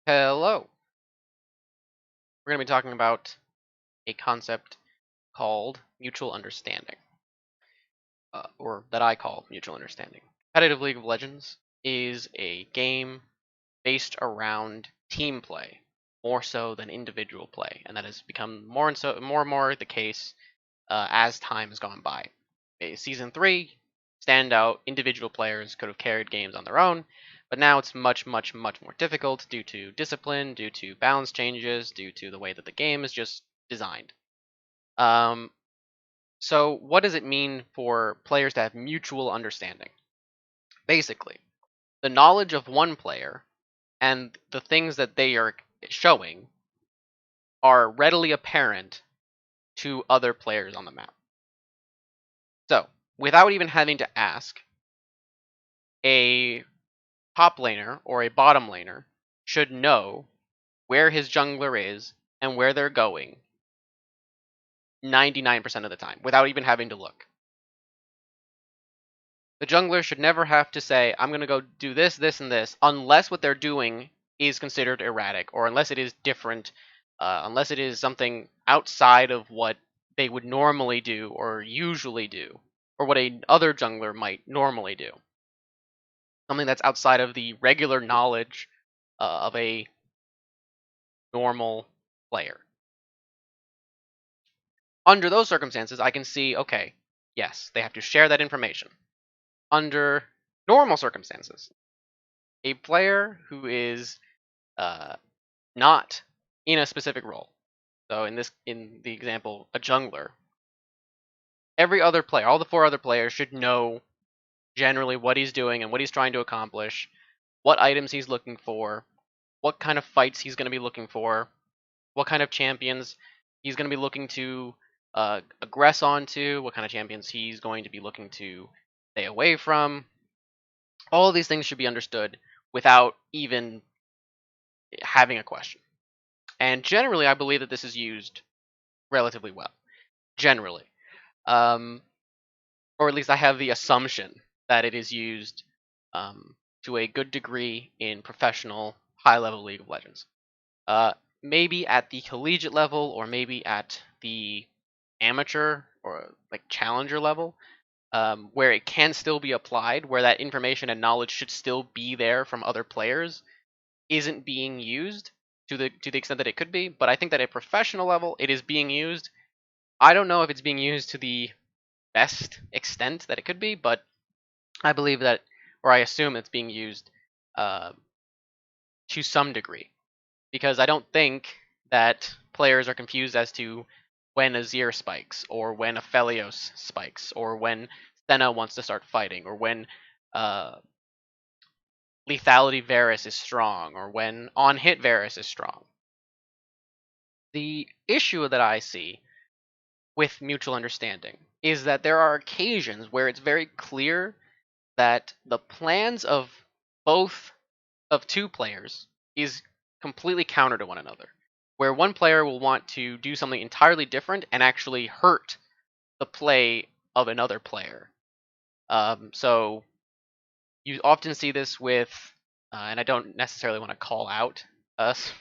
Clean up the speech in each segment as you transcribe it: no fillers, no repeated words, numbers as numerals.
Hello. We're going to be talking about a concept called mutual understanding, or that I call mutual understanding. Competitive League of Legends is a game based around team play more so than individual play, and that has become more and more the case as time has gone by. Season 3, standout individual players could have carried games on their own, but now it's much more difficult due to discipline, due to balance changes, due to the way that the game is just designed. Um, so, what does it mean for players to have mutual understanding? Basically, the knowledge of one player and the things that they are showing are readily apparent to other players on the map. So, without even having to ask, a top laner or a bottom laner should know where his jungler is and where they're going 99% of the time without even having to look. The jungler should never have to say, I'm going to go do this, this, and this, unless what they're doing is considered erratic, or unless it is different, unless it is something outside of what they would normally do or usually do, or what a other jungler might normally do. Something that's outside of the regular knowledge of a normal player. Under those circumstances, I can see, okay, yes, they have to share that information. Under normal circumstances, a player who is not in a specific role. So in the example, a jungler. Every other player, all the four other players should know generally what he's doing and what he's trying to accomplish, what items he's looking for, what kind of fights he's going to be looking for, what kind of champions he's going to be looking to aggress onto, what kind of champions he's going to be looking to stay away from. All of these things should be understood without even having a question. And generally, I believe that this is used relatively well. Generally. Um, or at least I have the assumption that it is used to a good degree in professional, high-level League of Legends. Maybe at the collegiate level, or maybe at the amateur or like challenger level, where it can still be applied, where that information and knowledge should still be there from other players, isn't being used to the extent that it could be. But I think that at professional level, it is being used. I don't know if it's being used to the best extent that it could be, but I believe that, or I assume it's being used uh, to some degree, because I don't think that players are confused as to when Azir spikes, or when Aphelios spikes, or when Senna wants to start fighting, or when uh, lethality Varus is strong, or when on hit Varus is strong. The issue that I see with mutual understanding is that there are occasions where it's very clear that the plans of both of two players is completely counter to one another, where one player will want to do something entirely different and actually hurt the play of another player. So you often see this with, and I don't necessarily want to call out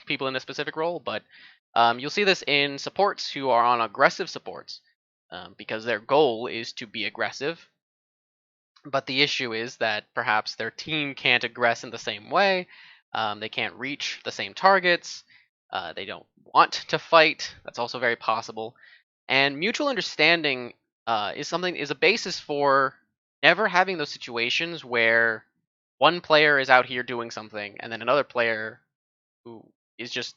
people in a specific role, but you'll see this in supports who are on aggressive supports because their goal is to be aggressive. But the issue is that perhaps their team can't aggress in the same way. They can't reach the same targets. They don't want to fight. That's also very possible. And mutual understanding is a basis for never having those situations where one player is out here doing something and then another player who is just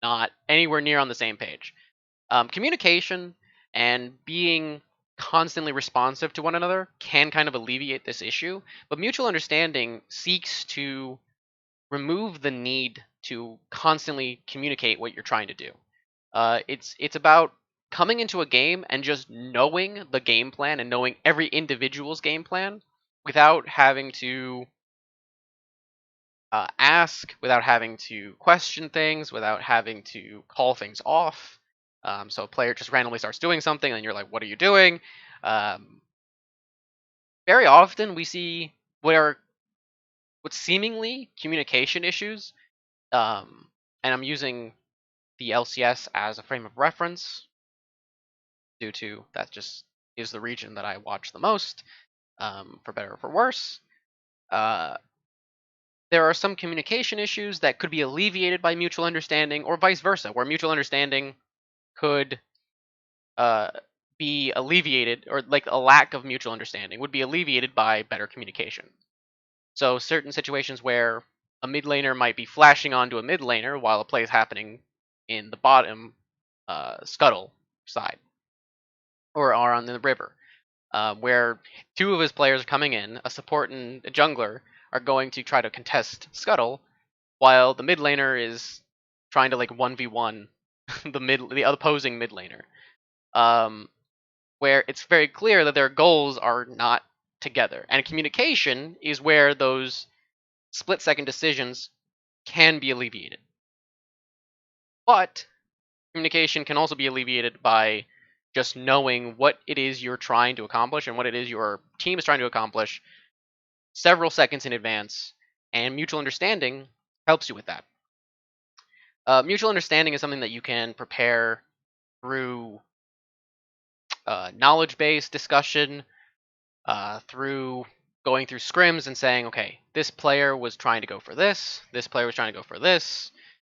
not anywhere near on the same page. Communication and being constantly responsive to one another can kind of alleviate this issue, but mutual understanding seeks to remove the need to constantly communicate what you're trying to do. It's about coming into a game and just knowing the game plan and knowing every individual's game plan without having to ask, without having to question things, without having to call things off. So a player just randomly starts doing something, and you're like, "What are you doing?" Um, Very often we see what are what seemingly communication issues And I'm using the LCS as a frame of reference due to that just is the region that I watch the most, for better or for worse. Uh, there are some communication issues that could be alleviated by mutual understanding, or vice versa, where mutual understanding could uh, be alleviated, or like a lack of mutual understanding would be alleviated by better communication. So certain situations where a mid laner might be flashing onto a mid laner while a play is happening in the bottom scuttle side, or are on the river, where two of his players are coming in, a support and a jungler are going to try to contest scuttle, while the mid laner is trying to like 1v1 the opposing mid laner. Um, where it's very clear that their goals are not together. And communication is where those split second decisions can be alleviated. But communication can also be alleviated by just knowing what it is you're trying to accomplish and what it is your team is trying to accomplish several seconds in advance, and mutual understanding helps you with that. Mutual understanding is something that you can prepare through knowledge based discussion, through going through scrims and saying, okay, this player was trying to go for this player was trying to go for this.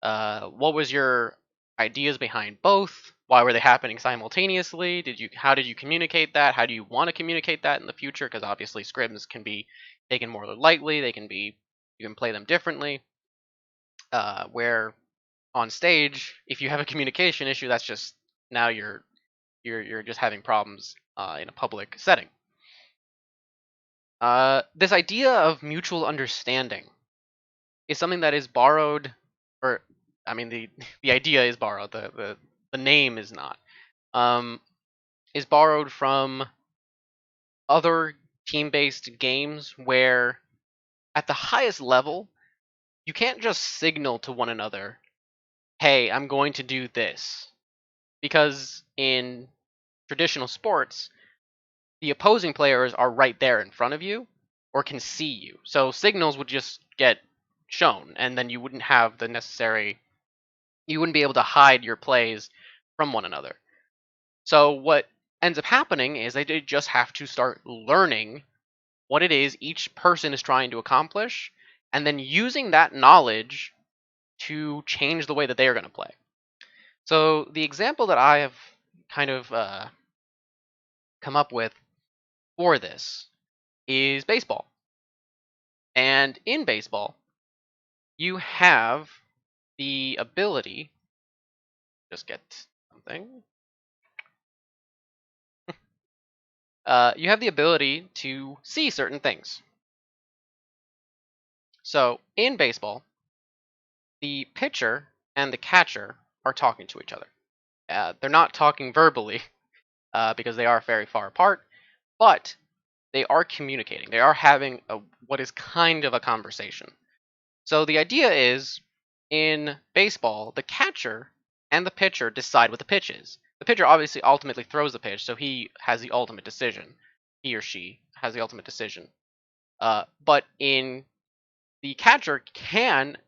What was your ideas behind both? Why were they happening simultaneously? How did you communicate that? How do you want to communicate that in the future? Because obviously scrims can be taken more lightly. You can play them differently. Where on stage, if you have a communication issue, that's just now you're just having problems in a public setting. This idea of mutual understanding is something that is borrowed, or I mean, the idea is borrowed. The name is not. Um, is borrowed from other team-based games where, at the highest level, you can't just signal to one another, "Hey, I'm going to do this," because in traditional sports, the opposing players are right there in front of you or can see you. So signals would just get shown, and then you wouldn't be able to hide your plays from one another. So what ends up happening is they just have to start learning what it is each person is trying to accomplish, and then using that knowledge to change the way that they are going to play. So the example that I have kind of come up with for this is baseball. And in baseball, you have the ability, just get something. You have the ability to see certain things. So in baseball, the pitcher and the catcher are talking to each other. They're not talking verbally because they are very far apart, but they are communicating. They are having what is kind of a conversation. So the idea is, in baseball, the catcher and the pitcher decide what the pitch is. The pitcher obviously ultimately throws the pitch, so he has the ultimate decision. He or she has the ultimate decision. But in the catcher can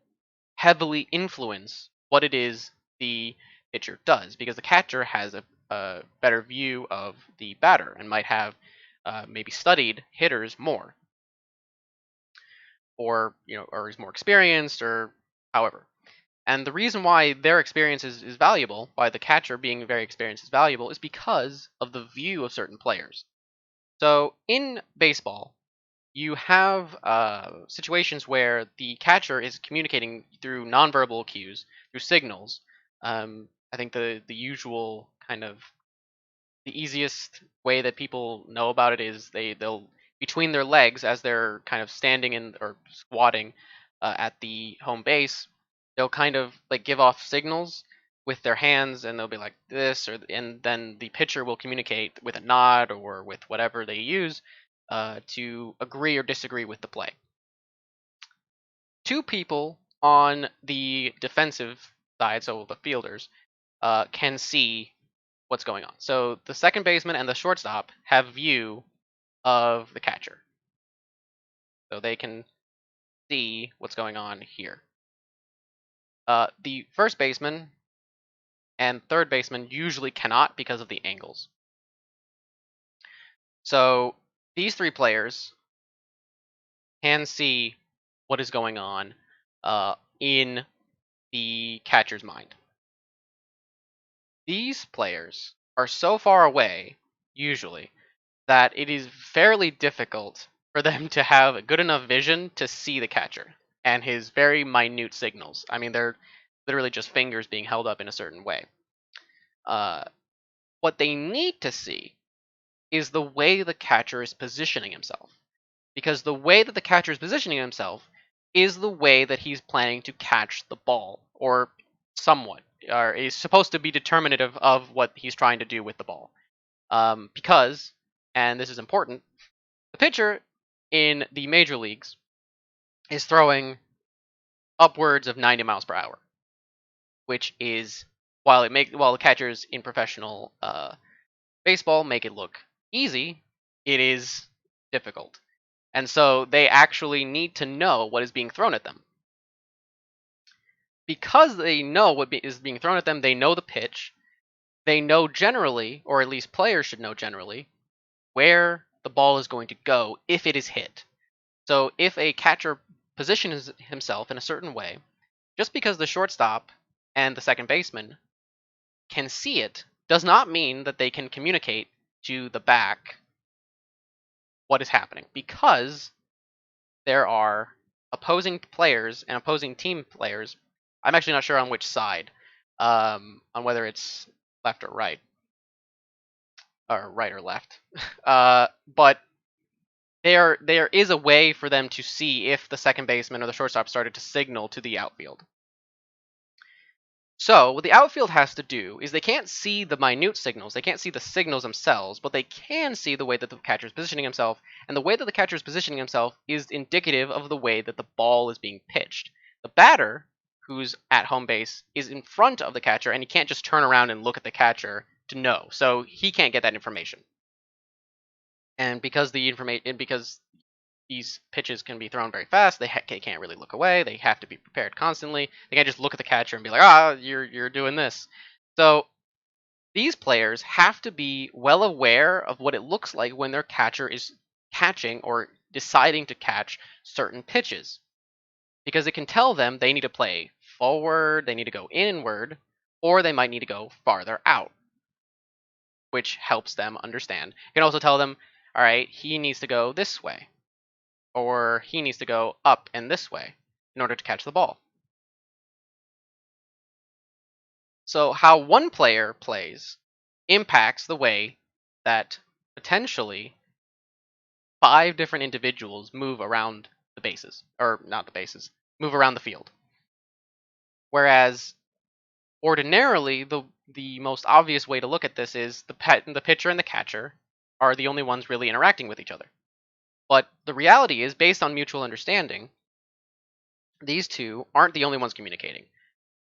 heavily influence what it is the pitcher does, because the catcher has a better view of the batter and might have maybe studied hitters more, or or is more experienced, or however. And the reason why their experience is valuable, why the catcher being very experienced is valuable, is because of the view of certain players. So in baseball, you have situations where the catcher is communicating through nonverbal cues, through signals. I think the usual kind of the easiest way that people know about it is they'll between their legs, as they're kind of standing in or squatting at the home base, they'll kind of like give off signals with their hands, and they'll be like this, and then the pitcher will communicate with a nod or with whatever they use to agree or disagree with the play. Two people on the defensive side, so the fielders, can see what's going on. So the second baseman and the shortstop have view of the catcher, so they can see what's going on here. The first baseman and third baseman usually cannot because of the angles. So these three players can see what is going on in the catcher's mind. These players are so far away, usually, that it is fairly difficult for them to have good enough vision to see the catcher and his very minute signals. I mean, they're literally just fingers being held up in a certain way. Uh, what they need to see is the way the catcher is positioning himself. Because the way that the catcher is positioning himself is the way that he's planning to catch the ball, or somewhat, or is supposed to be determinative of what he's trying to do with the ball. Because, and this is important, the pitcher in the major leagues is throwing upwards of 90 miles per hour, which is while the catchers in professional baseball make it look easy, it is difficult. And so they actually need to know what is being thrown at them. Because they know what is being thrown at them, they know the pitch. They know generally, or at least players should know generally, where the ball is going to go if it is hit. So if a catcher positions himself in a certain way, just because the shortstop and the second baseman can see it does not mean that they can communicate to the back what is happening, because there are opposing players and opposing team players. I'm actually not sure on which side, on whether it's left or right or left. But there is a way for them to see if the second baseman or the shortstop started to signal to the outfield. So what the outfield has to do is they can't see the minute signals, they can't see the signals themselves, but they can see the way that the catcher is positioning himself, and the way that the catcher is positioning himself is indicative of the way that the ball is being pitched. The batter, who's at home base, is in front of the catcher, and he can't just turn around and look at the catcher to know, so he can't get that information. And because these pitches can be thrown very fast, they can't really look away. They have to be prepared constantly. They can't just look at the catcher and be like, you're doing this. So these players have to be well aware of what it looks like when their catcher is catching or deciding to catch certain pitches, because it can tell them they need to play forward, they need to go inward, or they might need to go farther out, which helps them understand. It can also tell them, all right, he needs to go this way, or he needs to go up and this way in order to catch the ball. So how one player plays impacts the way that potentially 5 different individuals move around the bases, or not the bases, move around the field. Whereas ordinarily, the most obvious way to look at this is the pitcher and the catcher are the only ones really interacting with each other. But the reality is, based on mutual understanding, these two aren't the only ones communicating.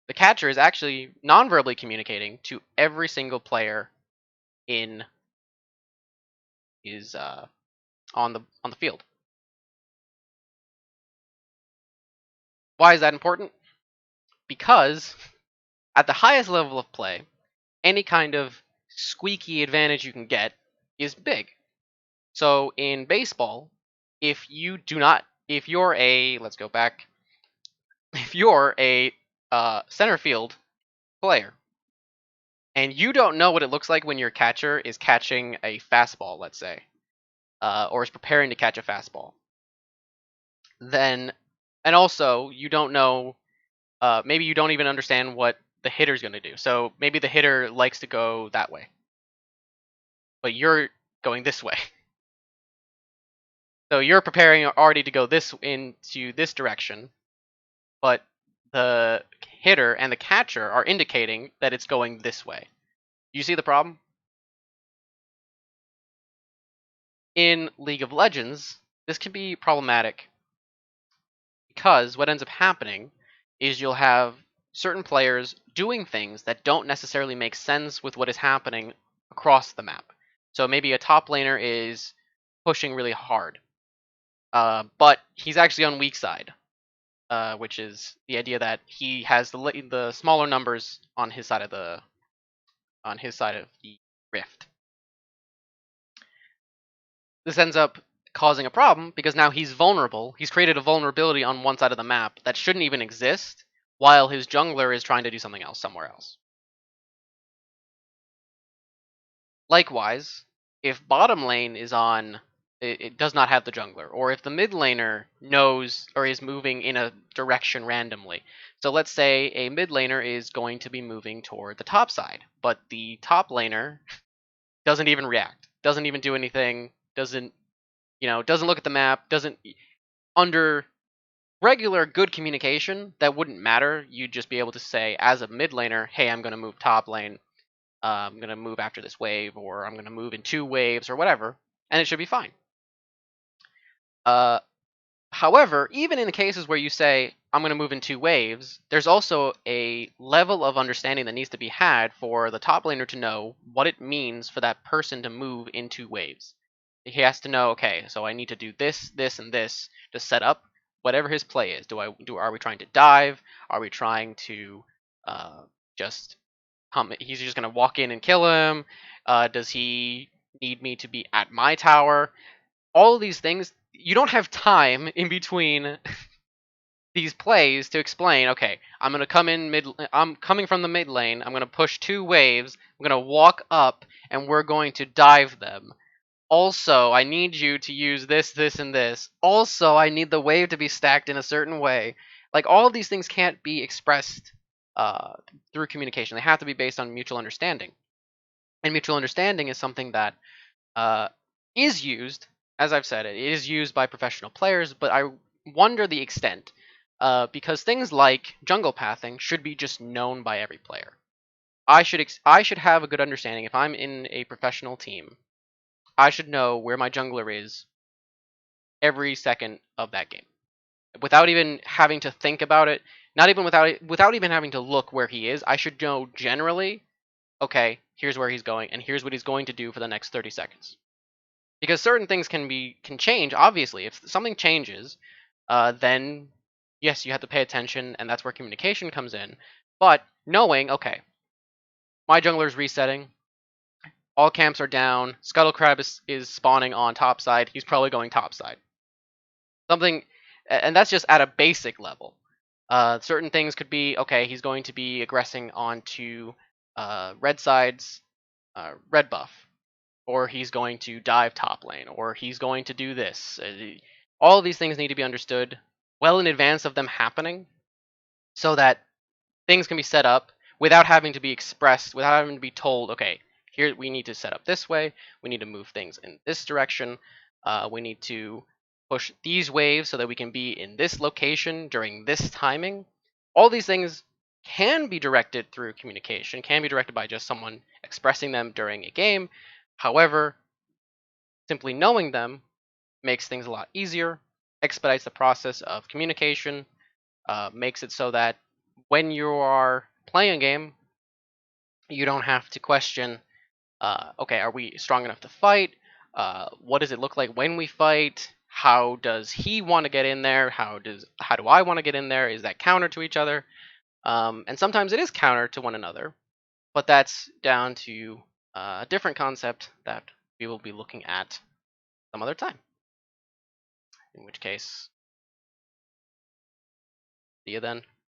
The catcher is actually non-verbally communicating to every single player in is on the field. Why is that important? Because at the highest level of play, any kind of squeaky advantage you can get is big. So in baseball, if you're a, let's go back, if you're a center field player and you don't know what it looks like when your catcher is catching a fastball, let's say, or is preparing to catch a fastball, then, and also you don't know, maybe you don't even understand what the hitter's going to do. So maybe the hitter likes to go that way, but you're going this way. So you're preparing already to go into this direction, but the hitter and the catcher are indicating that it's going this way. You see the problem? In League of Legends, this can be problematic because what ends up happening is you'll have certain players doing things that don't necessarily make sense with what is happening across the map. So maybe a top laner is pushing really hard, but he's actually on weak side. which is the idea that he has the smaller numbers on his side of the rift. This ends up causing a problem because now he's vulnerable. He's created a vulnerability on one side of the map that shouldn't even exist, while his jungler is trying to do something else somewhere else. Likewise, if bottom lane is on, it does not have the jungler, or if the mid laner knows or is moving in a direction randomly. So let's say a mid laner is going to be moving toward the top side, but the top laner doesn't even react, doesn't even do anything, doesn't look at the map, doesn't under regular good communication that wouldn't matter. You'd just be able to say as a mid laner, hey, I'm going to move top lane. I'm going to move after this wave, or I'm going to move in 2 waves, or whatever, and it should be fine. Uh, However, even in the cases where you say, I'm going to move in 2 waves, there's also a level of understanding that needs to be had for the top laner to know what it means for that person to move in 2 waves. He has to know, okay, so I need to do this, this, and this to set up whatever his play is. Are we trying to dive? Are we trying to just he's just gonna walk in and kill him? Does he need me to be at my tower? All of these things, you don't have time in between these plays to explain. Okay, I'm gonna come in mid. I'm coming from the mid lane. I'm gonna push 2 waves. I'm gonna walk up, and we're going to dive them. Also, I need you to use this, this, and this. Also, I need the wave to be stacked in a certain way. Like, all of these things can't be expressed uh, through communication. They have to be based on mutual understanding. And mutual understanding is something that uh, is used, as I've said, it is used by professional players, but I wonder the extent. Because things like jungle pathing should be just known by every player. I should have a good understanding if I'm in a professional team. I should know where my jungler is every second of that game without even having to think about it. Not even without even having to look where he is. I should know generally. Okay, here's where he's going, and here's what he's going to do for the next 30 seconds. Because certain things can change. Obviously, if something changes, then yes, you have to pay attention, and that's where communication comes in. But knowing, okay, my jungler's resetting. All camps are down. Scuttlecrab is spawning on top side. He's probably going top side. Something, and that's just at a basic level. Certain things could be, okay, he's going to be aggressing onto red side's red buff, or he's going to dive top lane, or he's going to do this. All of these things need to be understood well in advance of them happening, so that things can be set up without having to be expressed, without having to be told, okay, here we need to set up this way, we need to move things in this direction, we need to push these waves so that we can be in this location during this timing. All these things can be directed through communication, can be directed by just someone expressing them during a game. However, simply knowing them makes things a lot easier, expedites the process of communication, makes it so that when you are playing a game, you don't have to question, okay, are we strong enough to fight? What does it look like when we fight? How does he want to get in there? How do I want to get in there? Is that counter to each other? And sometimes it is counter to one another, but that's down to a different concept that we will be looking at some other time. In which case, see you then.